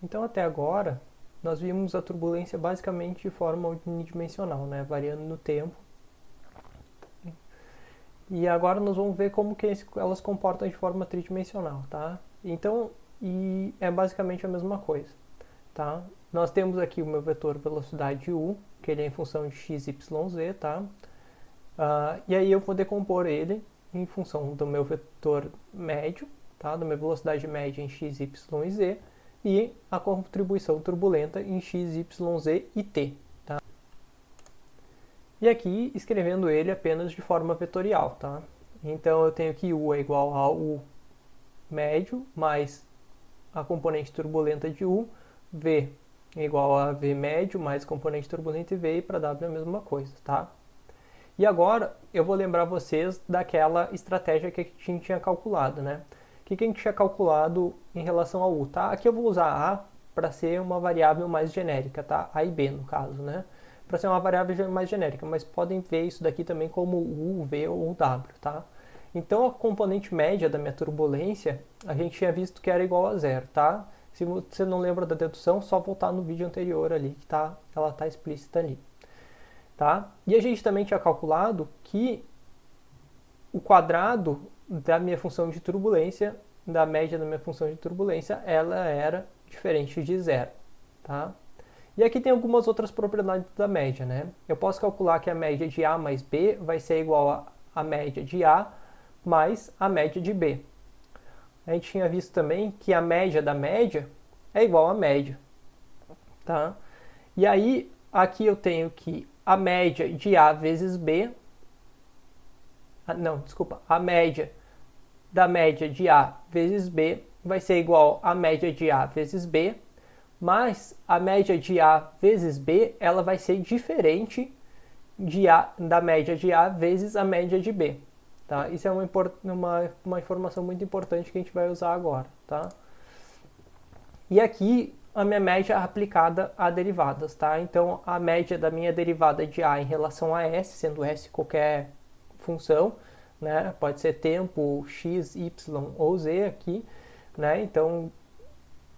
Então, até agora, nós vimos a turbulência basicamente de forma unidimensional, né? Variando no tempo. E agora nós vamos ver como que elas se comportam de forma tridimensional, tá? Então, e é basicamente a mesma coisa, tá? Nós temos aqui o meu vetor velocidade u, que ele é em função de x, y, z, tá? E aí eu vou decompor ele em função do meu vetor médio, tá? Da minha velocidade média em x, y e z, e a contribuição turbulenta em x, y, z e t. Tá? E aqui escrevendo ele apenas de forma vetorial. Tá? Então eu tenho que u é igual a u médio mais a componente turbulenta de u, v é igual a v médio mais componente turbulenta de v, e para w é a mesma coisa. Tá? E agora eu vou lembrar vocês daquela estratégia que a gente tinha calculado, né? O que a gente tinha calculado em relação ao u, tá? Aqui eu vou usar a para ser uma variável mais genérica, tá? A e b no caso, né? Para ser uma variável mais genérica, mas podem ver isso daqui também como u, v ou w, tá? Então a componente média da minha turbulência, a gente tinha visto que era igual a zero, tá? Se você não lembra da dedução, só voltar no vídeo anterior ali, que ela tá explícita ali. Tá? E a gente também tinha calculado que o quadrado da minha função de turbulência, da média da minha função de turbulência, ela era diferente de zero. Tá? E aqui tem algumas outras propriedades da média. Né? Eu posso calcular que a média de A mais B vai ser igual a média de A mais a média de B. A gente tinha visto também que a média da média é igual a média. Tá? E aí, aqui eu tenho que a média de A vezes B, a média da média de A vezes B vai ser igual a média de A vezes B, mas a média de A vezes B, ela vai ser diferente da média de A vezes a média de B. Tá? Isso é uma informação muito importante que a gente vai usar agora. Tá? E aqui a minha média aplicada a derivadas, tá? Então, a média da minha derivada de A em relação a S, sendo S qualquer função, né? Pode ser tempo, x, y ou z aqui, né? Então,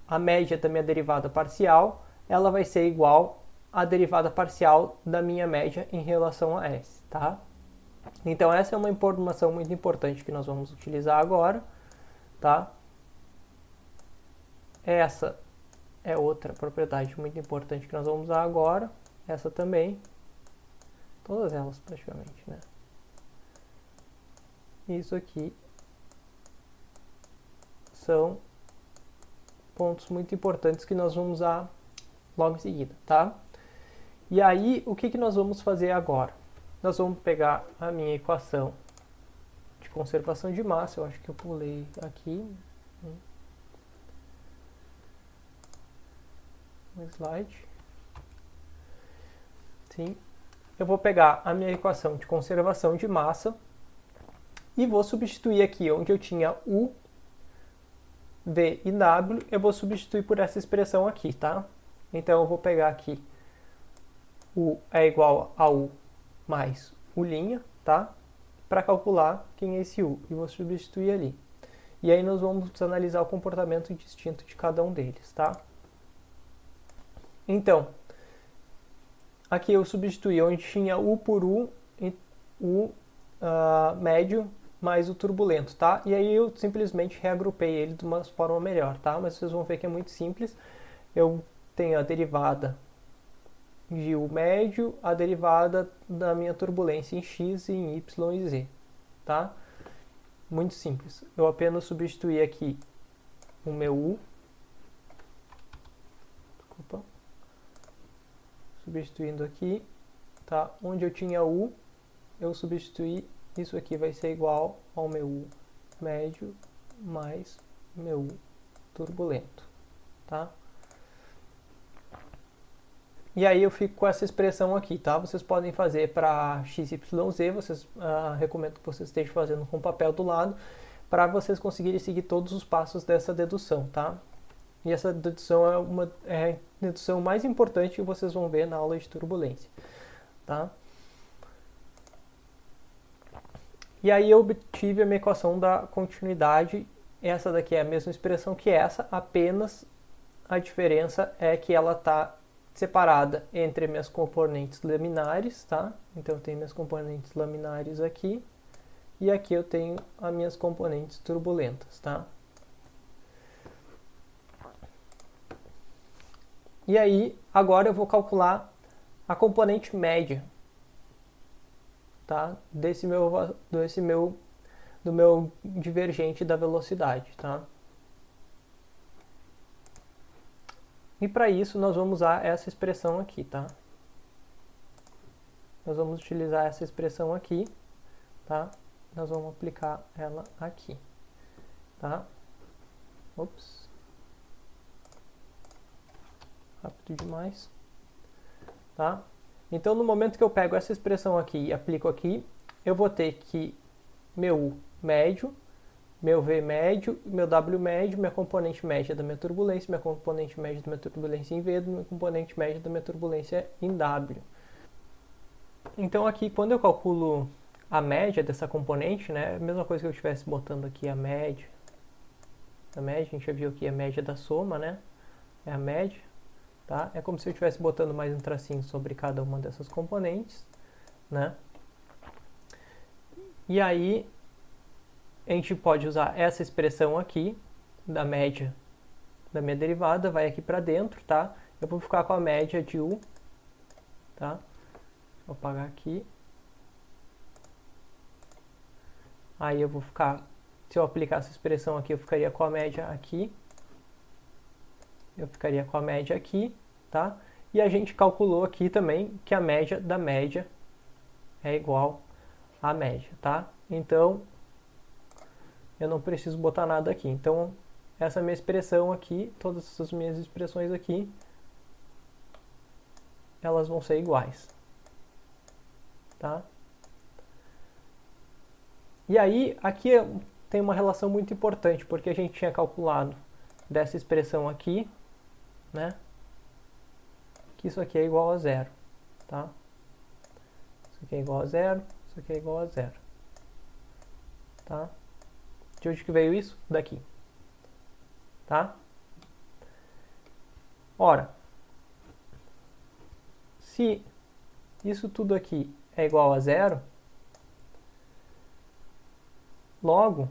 a média da minha derivada parcial, ela vai ser igual à derivada parcial da minha média em relação a S, tá? Então, essa é uma informação muito importante que nós vamos utilizar agora, tá? Essa é outra propriedade muito importante que nós vamos usar agora. Essa também. Todas elas praticamente, né? Isso aqui são pontos muito importantes que nós vamos usar logo em seguida, tá? E aí, o que nós vamos fazer agora? Nós vamos pegar a minha equação de conservação de massa. Eu acho que eu pulei aqui. Um slide. Sim. Eu vou pegar a minha equação de conservação de massa e vou substituir aqui onde eu tinha U, V e W, eu vou substituir por essa expressão aqui, tá? Então eu vou pegar aqui U é igual a U mais U', tá? Para calcular quem é esse U, e vou substituir ali. E aí nós vamos analisar o comportamento distinto de cada um deles, tá? Então, aqui eu substituí onde tinha U por U, U médio mais o turbulento, tá? E aí eu simplesmente reagrupei ele de uma forma melhor, tá? Mas vocês vão ver que é muito simples. Eu tenho a derivada de U médio, a derivada da minha turbulência em X, em Y e Z, tá? Muito simples. Eu apenas substituí aqui o meu U. Desculpa. Substituindo aqui, tá? Onde eu tinha U, eu substituí, isso aqui vai ser igual ao meu U médio mais meu U turbulento, tá? E aí eu fico com essa expressão aqui, tá? Vocês podem fazer para x, y, z, recomendo que vocês estejam fazendo com papel do lado, para vocês conseguirem seguir todos os passos dessa dedução, tá? E essa dedução é a dedução mais importante que vocês vão ver na aula de turbulência, tá? E aí eu obtive a minha equação da continuidade. Essa daqui é a mesma expressão que essa, apenas a diferença é que ela está separada entre minhas componentes laminares, tá? Então eu tenho minhas componentes laminares aqui e aqui eu tenho as minhas componentes turbulentas, tá? E aí, agora eu vou calcular a componente média, tá? Do meu divergente da velocidade, tá? E para isso nós vamos usar essa expressão aqui, tá? Nós vamos utilizar essa expressão aqui, tá? Nós vamos aplicar ela aqui, tá? Ops. Rápido demais. Tá? Então, no momento que eu pego essa expressão aqui e aplico aqui, eu vou ter que meu U médio, meu V médio, meu W médio, minha componente média da minha turbulência, minha componente média da minha turbulência em V, minha componente média da minha turbulência em W. Então, aqui, quando eu calculo a média dessa componente, né, é a mesma coisa que eu estivesse botando aqui a média. A média, a gente já viu aqui a média da soma, né? É a média. Tá? É como se eu estivesse botando mais um tracinho sobre cada uma dessas componentes, né? E aí, a gente pode usar essa expressão aqui, da média da minha derivada, vai aqui para dentro, tá? Eu vou ficar com a média de U, tá? Vou apagar aqui. Aí eu vou ficar, se eu aplicar essa expressão aqui, eu ficaria com a média aqui. Eu ficaria com a média aqui, tá? E a gente calculou aqui também que a média da média é igual à média, tá? Então, eu não preciso botar nada aqui. Então, essa minha expressão aqui, todas essas minhas expressões aqui, elas vão ser iguais, tá? E aí, aqui tem uma relação muito importante, porque a gente tinha calculado dessa expressão aqui, né? Que isso aqui é igual a zero, tá? Isso aqui é igual a zero, isso aqui é igual a zero, tá? De onde que veio isso? Daqui, tá? Ora, se isso tudo aqui é igual a zero, logo,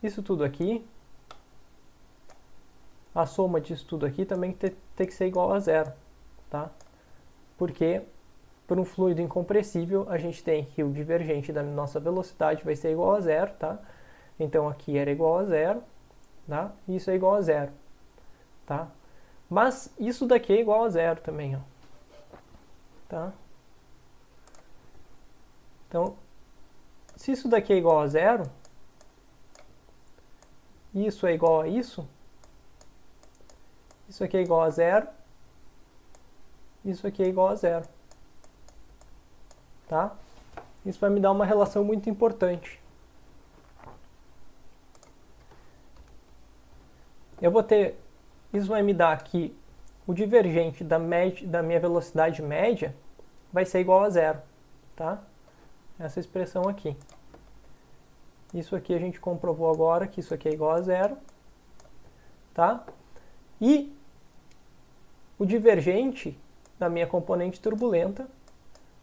isso tudo aqui, a soma disso tudo aqui também tem que ser igual a zero, tá? Porque, por um fluido incompressível, a gente tem que o divergente da nossa velocidade vai ser igual a zero, tá? Então, aqui era igual a zero, tá? E isso é igual a zero, tá? Mas isso daqui é igual a zero também, ó. Tá? Então, se isso daqui é igual a zero, isso é igual a isso aqui é igual a zero, isso aqui é igual a zero, tá? Isso vai me dar uma relação muito importante. Eu vou ter, isso vai me dar aqui, o divergente da minha velocidade média vai ser igual a zero, tá? Essa expressão aqui. Isso aqui a gente comprovou agora que isso aqui é igual a zero, tá? E o divergente da minha componente turbulenta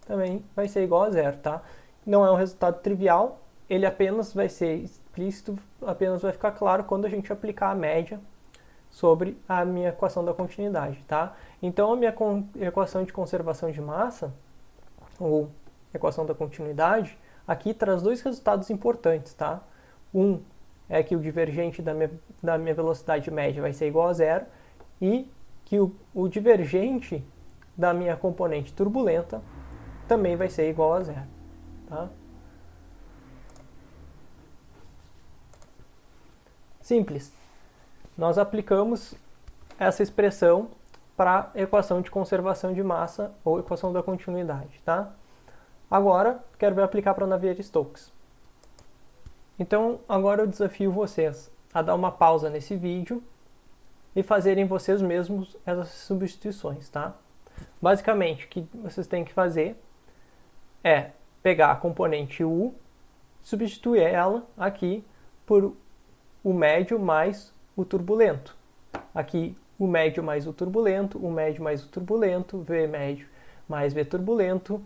também vai ser igual a zero, tá? Não é um resultado trivial, ele apenas vai ser explícito, apenas vai ficar claro quando a gente aplicar a média sobre a minha equação da continuidade, tá? Então a minha equação de conservação de massa, ou equação da continuidade, aqui traz dois resultados importantes, tá? Um é que o divergente da minha velocidade média vai ser igual a zero e que o divergente da minha componente turbulenta também vai ser igual a zero, tá? Simples. Nós aplicamos essa expressão para a equação de conservação de massa ou equação da continuidade, tá? Agora, quero ver aplicar para Navier-Stokes. Então, agora eu desafio vocês a dar uma pausa nesse vídeo e fazerem vocês mesmos essas substituições, tá? Basicamente, o que vocês têm que fazer é pegar a componente U, substituir ela aqui por o médio mais o turbulento, Aqui o médio mais o turbulento, o médio mais o turbulento, V médio mais V turbulento,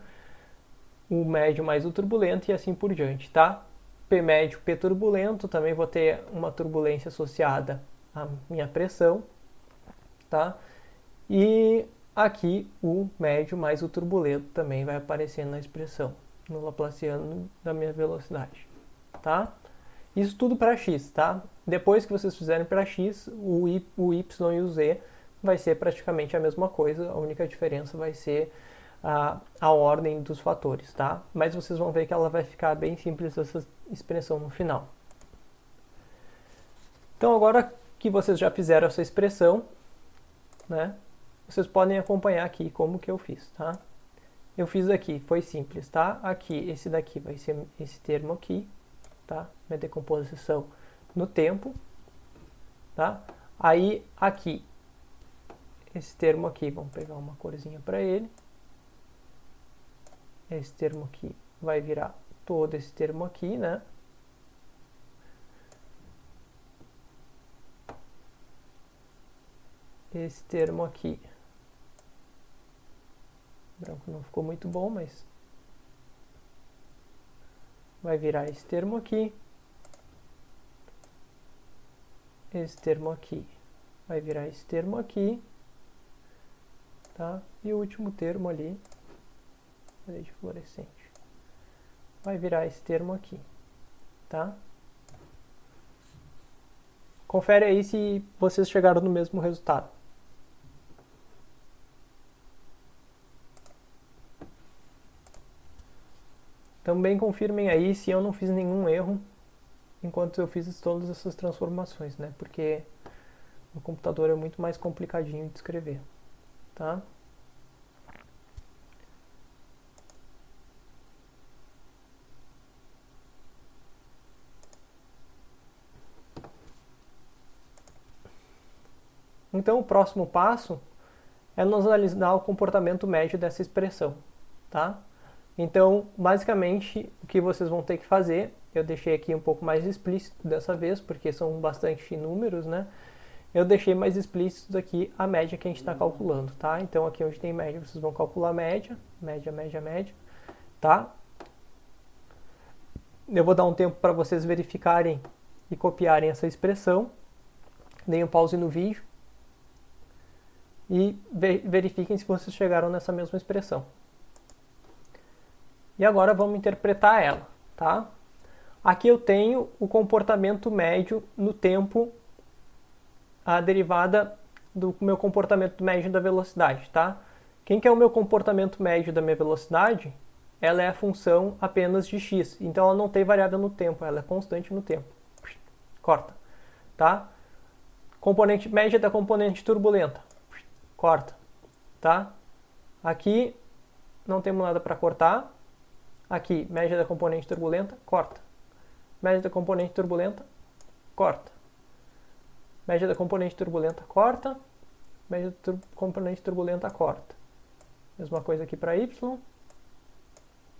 o médio mais o turbulento e assim por diante, tá? P médio, P turbulento, também vou ter uma turbulência associada à minha pressão, tá? E aqui o médio mais o turbulento também vai aparecer na expressão, no Laplaciano da minha velocidade, tá? Isso tudo para x, tá? Depois que vocês fizerem para x, o y e o z vai ser praticamente a mesma coisa, a única diferença vai ser a ordem dos fatores, tá? Mas vocês vão ver que ela vai ficar bem simples essa expressão no final. Então agora que vocês já fizeram essa expressão, né? Vocês podem acompanhar aqui como que eu fiz, tá? Eu fiz aqui, foi simples, tá? Aqui, esse daqui vai ser esse termo aqui, tá? Minha decomposição no tempo, tá? Aí, aqui, esse termo aqui, vamos pegar uma corzinha para ele. Esse termo aqui vai virar todo esse termo aqui, né? Esse termo aqui. O branco não ficou muito bom, mas vai virar esse termo aqui. Esse termo aqui vai virar esse termo aqui. Tá? E o último termo ali, de fluorescente, vai virar esse termo aqui. Tá? Confere aí se vocês chegaram no mesmo resultado. Também confirmem aí se eu não fiz nenhum erro enquanto eu fiz todas essas transformações, né? Porque o computador é muito mais complicadinho de escrever, tá? Então, o próximo passo é nós analisar o comportamento médio dessa expressão, tá? Então, basicamente, o que vocês vão ter que fazer, eu deixei aqui um pouco mais explícito dessa vez, porque são bastante números, né? Eu deixei mais explícito aqui a média que a gente está calculando, tá? Então, aqui onde tem média, vocês vão calcular a média, média, tá? Eu vou dar um tempo para vocês verificarem e copiarem essa expressão. Deem um pause no vídeo e verifiquem se vocês chegaram nessa mesma expressão. E agora vamos interpretar ela, tá? Aqui eu tenho o comportamento médio no tempo, a derivada do meu comportamento médio da velocidade, tá? Quem que é o meu comportamento médio da minha velocidade? Ela é a função apenas de x, então ela não tem variável no tempo, ela é constante no tempo. Corta, tá? Componente média da componente turbulenta, corta, tá? Aqui não temos nada para cortar. Aqui, média da componente turbulenta, corta. Média da componente turbulenta, corta. Média da componente turbulenta, corta. Média da componente turbulenta, corta. Mesma coisa aqui para y.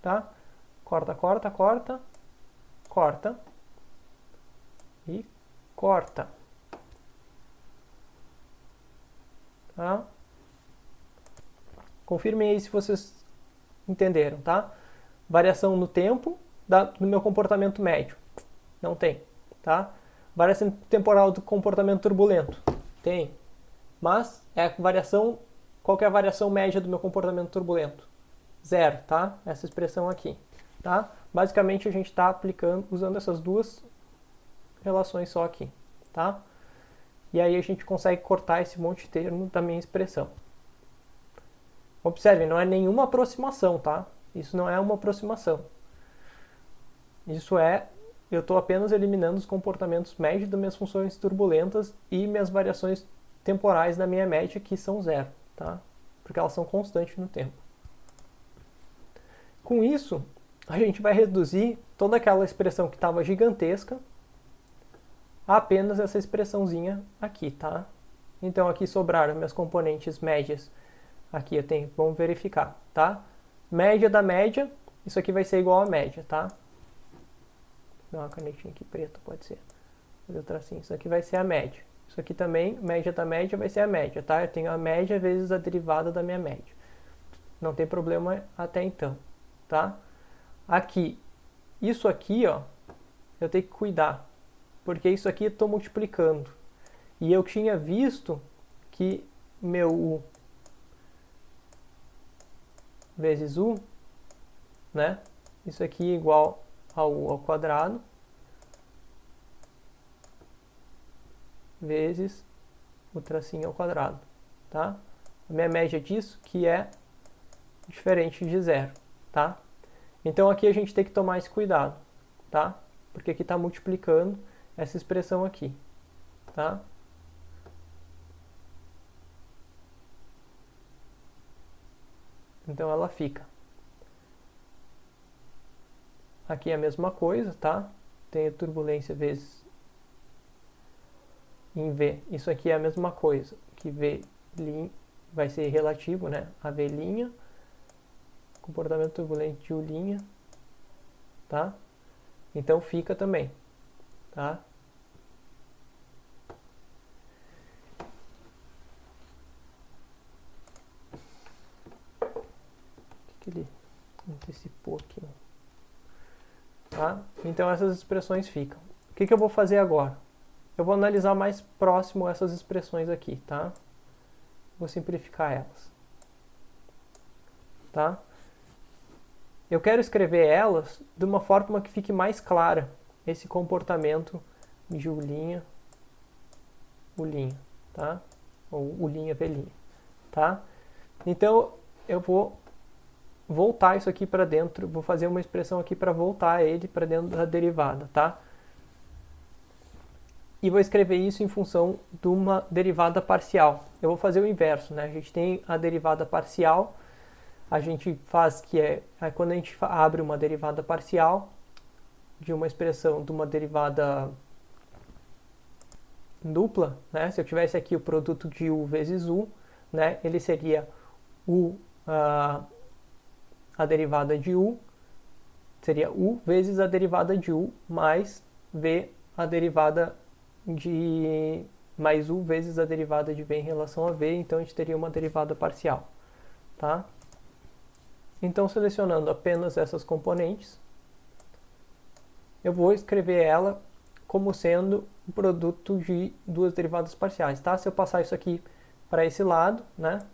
Tá? Corta, corta, corta. Corta. E corta. Tá? Confirmem aí se vocês entenderam, tá? Variação no tempo do meu comportamento médio. Não tem, tá? Variação temporal do comportamento turbulento. Tem. Mas é a variação, qual que é a variação média do meu comportamento turbulento? Zero, tá? Essa expressão aqui, tá? Basicamente a gente está aplicando, usando essas duas relações só aqui, tá? E aí a gente consegue cortar esse monte de termo da minha expressão. Observem, não é nenhuma aproximação, tá? Isso não é uma aproximação. Isso é, eu estou apenas eliminando os comportamentos médios das minhas funções turbulentas e minhas variações temporais da minha média, que são zero, tá? Porque elas são constantes no tempo. Com isso, a gente vai reduzir toda aquela expressão que estava gigantesca a apenas essa expressãozinha aqui, tá? Então aqui sobraram minhas componentes médias. Aqui eu tenho, vamos verificar, tá? Média da média, isso aqui vai ser igual a média, tá? Vou dar uma canetinha aqui preta, pode ser. Fazer o tracinho, isso aqui vai ser a média, Isso aqui também, média da média vai ser a média, tá? Eu tenho a média vezes a derivada da minha média. Não tem problema até então, tá? Aqui, isso aqui, ó, eu tenho que cuidar, porque isso aqui eu estou multiplicando. E eu tinha visto que meu U vezes U, né? Isso aqui é igual ao U ao quadrado vezes o tracinho ao quadrado, tá? A minha média disso que é diferente de zero, tá? Então aqui a gente tem que tomar esse cuidado, tá? Porque aqui está multiplicando essa expressão aqui, tá? Então ela fica. Aqui é a mesma coisa, tá? Tem a turbulência vezes em V. Isso aqui é a mesma coisa, que V vai ser relativo, né? A V', comportamento turbulento de U', tá? Então fica também, tá? O que ele antecipou aqui? Tá? Então essas expressões ficam. O que eu vou fazer agora? Eu vou analisar mais próximo essas expressões aqui, tá? Vou simplificar elas. Tá? Eu quero escrever elas de uma forma que fique mais clara esse comportamento de U', U', tá? Ou U', V', tá? Então eu vou voltar isso aqui para dentro, vou fazer uma expressão aqui para voltar ele para dentro da derivada, tá? E vou escrever isso em função de uma derivada parcial. Eu vou fazer o inverso, né? A gente tem a derivada parcial, a gente faz que é quando a gente abre uma derivada parcial de uma expressão de uma derivada dupla, né? Se eu tivesse aqui o produto de U vezes U, né? Ele seria U, a derivada de U, seria U vezes a derivada de U mais V, a derivada de mais U vezes a derivada de V em relação a V, então a gente teria uma derivada parcial, tá? Então, selecionando apenas essas componentes, eu vou escrever ela como sendo o produto de duas derivadas parciais, tá? Se eu passar isso aqui para esse lado, né,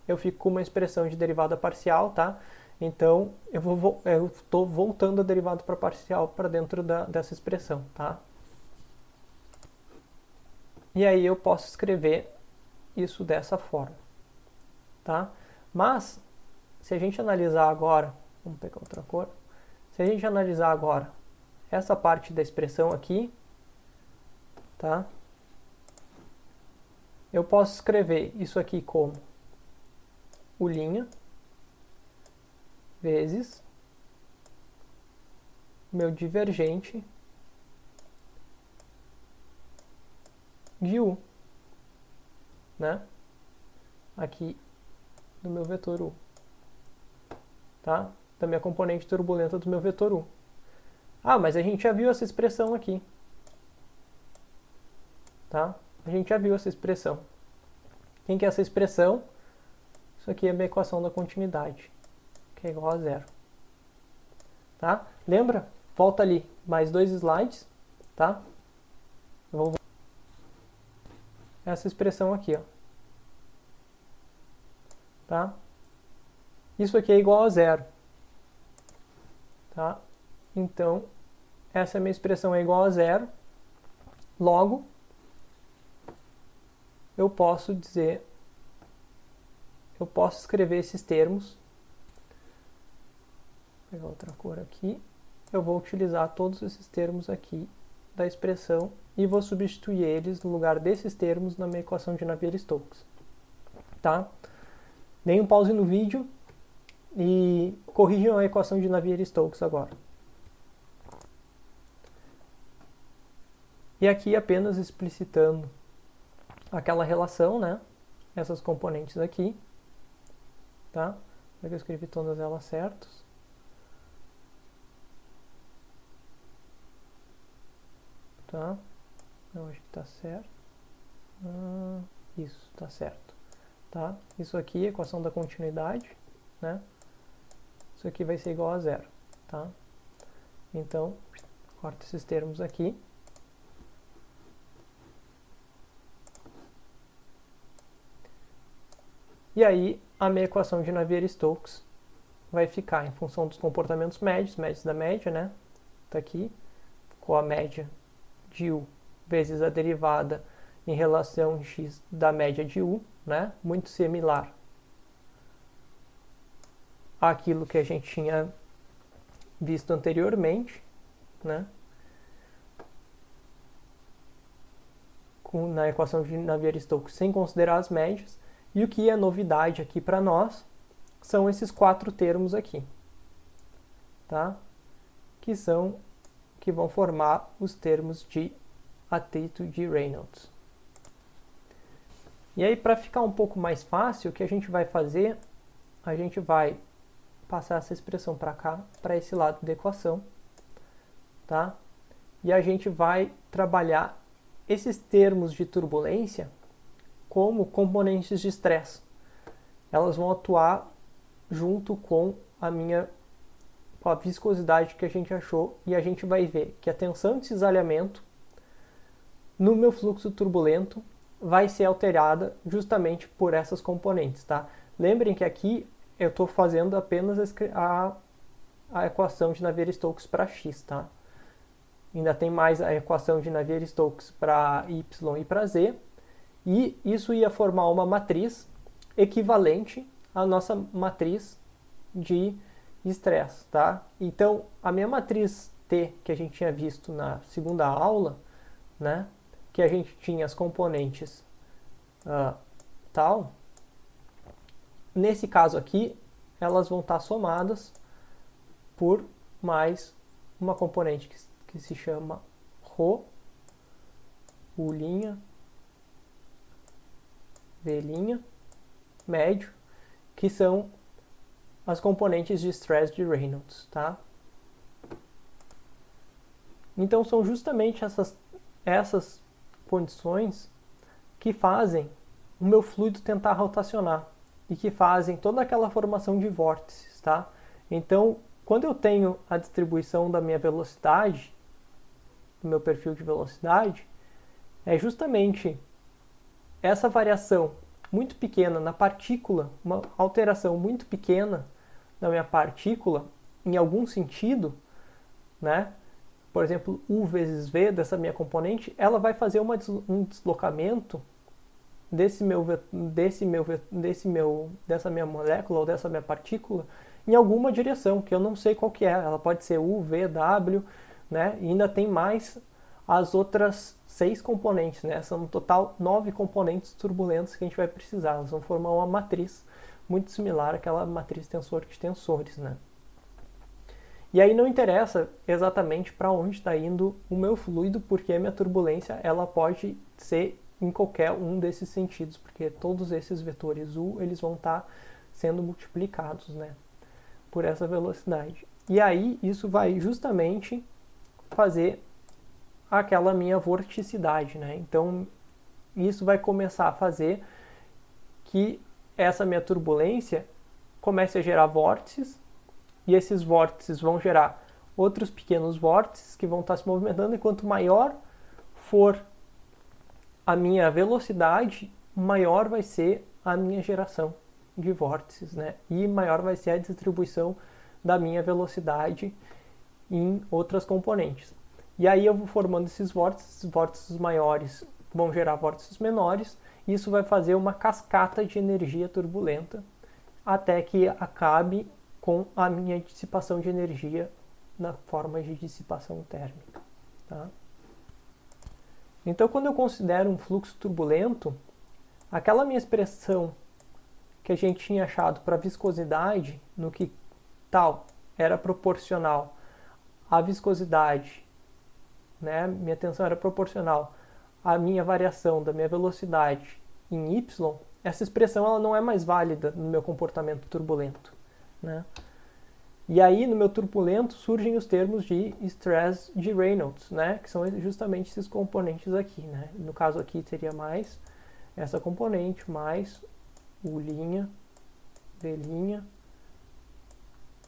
eu fico com uma expressão de derivada parcial, tá? Então, eu estou voltando a derivada para parcial para dentro dessa expressão, tá? E aí eu posso escrever isso dessa forma, tá? Mas, se a gente analisar agora, vamos pegar outra cor, se a gente analisar agora essa parte da expressão aqui, tá? Eu posso escrever isso aqui como U' vezes meu divergente de U, né? Aqui do meu vetor U, tá? Da minha componente turbulenta do meu vetor U. Ah, mas a gente já viu essa expressão aqui, tá? A gente já viu essa expressão. Quem que é essa expressão? Isso aqui é a minha equação da continuidade, que é igual a zero, tá? Lembra? Volta ali, mais 2 slides, tá? Eu vou essa expressão aqui, ó. Tá? Isso aqui é igual a zero, tá? Então, essa minha expressão é igual a zero. Logo, eu posso escrever esses termos. Vou pegar outra cor aqui. Eu vou utilizar todos esses termos aqui da expressão e vou substituir eles no lugar desses termos na minha equação de Navier-Stokes. Tá? Deem um pause no vídeo e corrijam a equação de Navier-Stokes agora. E aqui apenas explicitando aquela relação, né? Essas componentes aqui, tá? Será que eu escrevi todas elas certas? Tá? Eu acho que está certo. Isso, está certo. Tá? Isso aqui é a equação da continuidade, né? Isso aqui vai ser igual a zero, tá? Então, corto esses termos aqui. E aí, a minha equação de Navier-Stokes vai ficar em função dos comportamentos médios da média, né? Tá aqui, com a média de U vezes a derivada em relação x da média de U, né? Muito similar àquilo que a gente tinha visto anteriormente, né? Na equação de Navier-Stokes sem considerar as médias. E o que é novidade aqui para nós são esses 4 termos aqui, tá? Que vão formar os termos de atrito de Reynolds. E aí, para ficar um pouco mais fácil, o que a gente vai fazer? A gente vai passar essa expressão para cá, para esse lado da equação, tá? E a gente vai trabalhar esses termos de turbulência como componentes de estresse. Elas vão atuar junto com a viscosidade que a gente achou, e a gente vai ver que a tensão de cisalhamento no meu fluxo turbulento vai ser alterada justamente por essas componentes, tá? Lembrem que aqui eu estou fazendo apenas a equação de Navier-Stokes para x, tá? Ainda tem mais a equação de Navier-Stokes para y e para z, e isso ia formar uma matriz equivalente à nossa matriz de estresse, tá? Então, a minha matriz T, que a gente tinha visto na segunda aula, né? Que a gente tinha as componentes tal, nesse caso aqui, elas vão estar somadas por mais uma componente que se chama ρ, U', V', médio, que são as componentes de stress de Reynolds, tá? Então são justamente essas condições que fazem o meu fluido tentar rotacionar e que fazem toda aquela formação de vórtices, tá? Então, quando eu tenho a distribuição da minha velocidade, do meu perfil de velocidade, é justamente essa variação muito pequena na partícula, uma alteração muito pequena na minha partícula, em algum sentido, né? Por exemplo, U vezes V dessa minha componente, ela vai fazer um deslocamento dessa minha molécula ou dessa minha partícula em alguma direção, que eu não sei qual que é. Ela pode ser U, V, W, né? E ainda tem mais as outras 6 componentes, né? São no total 9 componentes turbulentos que a gente vai precisar. Elas vão formar uma matriz muito similar àquela matriz tensor de tensores, né? E aí não interessa exatamente para onde está indo o meu fluido, porque a minha turbulência ela pode ser em qualquer um desses sentidos, porque todos esses vetores U eles vão estar sendo multiplicados, né, por essa velocidade. E aí isso vai justamente fazer aquela minha vorticidade, né? Então isso vai começar a fazer que essa minha turbulência comece a gerar vórtices, e esses vórtices vão gerar outros pequenos vórtices que vão estar se movimentando, e quanto maior for a minha velocidade, maior vai ser a minha geração de vórtices, né? E maior vai ser a distribuição da minha velocidade em outras componentes. E aí eu vou formando esses vórtices maiores vão gerar vórtices menores, e isso vai fazer uma cascata de energia turbulenta até que acabe com a minha dissipação de energia na forma de dissipação térmica, tá? Então, quando eu considero um fluxo turbulento, aquela minha expressão que a gente tinha achado para viscosidade, no que tal era proporcional à viscosidade, né? Minha tensão era proporcional à minha variação da minha velocidade em y, essa expressão ela não é mais válida no meu comportamento turbulento, né? E aí, no meu turbulento, surgem os termos de stress de Reynolds, né? Que são justamente esses componentes aqui, né? No caso aqui seria mais essa componente, mais U', V',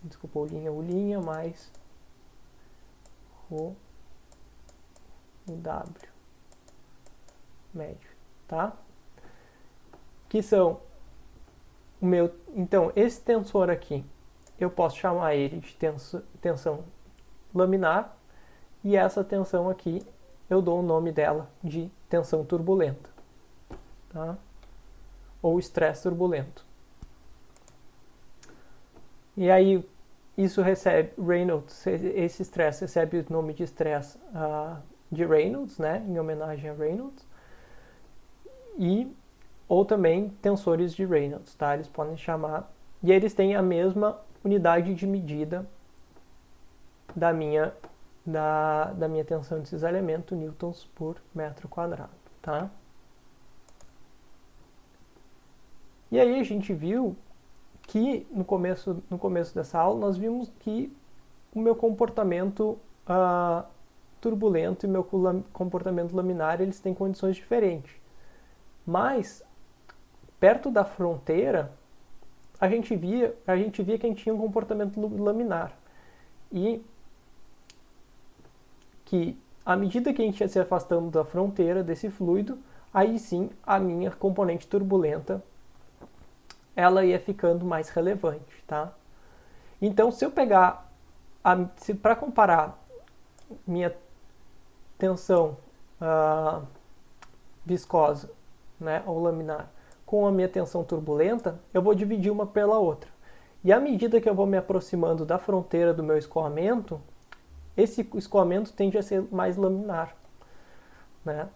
desculpa, U', mais Rho, W, médio, tá? Que são o meu... Então, esse tensor aqui, eu posso chamar ele de tensão laminar, e essa tensão aqui, eu dou o nome dela de tensão turbulenta, tá? Ou estresse turbulento. E aí, isso recebe, Reynolds, esse estresse recebe o nome de estresse de Reynolds, né? Em homenagem a Reynolds. Ou também tensores de Reynolds, tá? Eles podem chamar, e eles têm a mesma unidade de medida da minha tensão de cisalhamento, newtons por metro quadrado, tá? E aí a gente viu que no começo dessa aula nós vimos que o meu comportamento turbulento e meu comportamento laminar, eles têm condições diferentes. Mas perto da fronteira, a gente via que a gente tinha um comportamento laminar. E que, à medida que a gente ia se afastando da fronteira desse fluido, aí sim a minha componente turbulenta ela ia ficando mais relevante, tá? Então, se eu pegar, para comparar minha tensão viscosa, né, ou laminar, com a minha tensão turbulenta, eu vou dividir uma pela outra. E à medida que eu vou me aproximando da fronteira do meu escoamento, esse escoamento tende a ser mais laminar, né?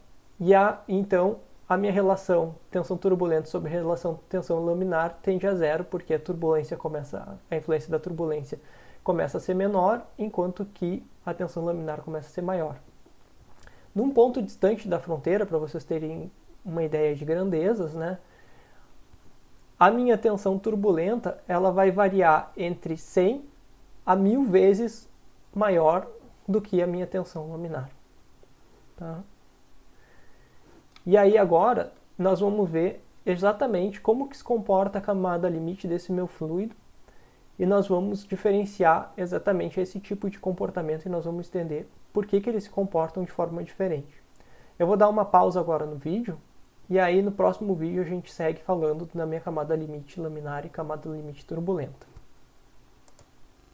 Então, a minha relação tensão turbulenta sobre relação tensão laminar tende a zero, porque a influência da turbulência começa a ser menor, enquanto que a tensão laminar começa a ser maior. Num ponto distante da fronteira, para vocês terem uma ideia de grandezas, né? A minha tensão turbulenta ela vai variar entre 100 a 1000 vezes maior do que a minha tensão laminar, tá? E aí agora nós vamos ver exatamente como que se comporta a camada limite desse meu fluido, e nós vamos diferenciar exatamente esse tipo de comportamento e nós vamos entender por que eles se comportam de forma diferente. Eu vou dar uma pausa agora no vídeo, e aí no próximo vídeo a gente segue falando da minha camada limite laminar e camada limite turbulenta.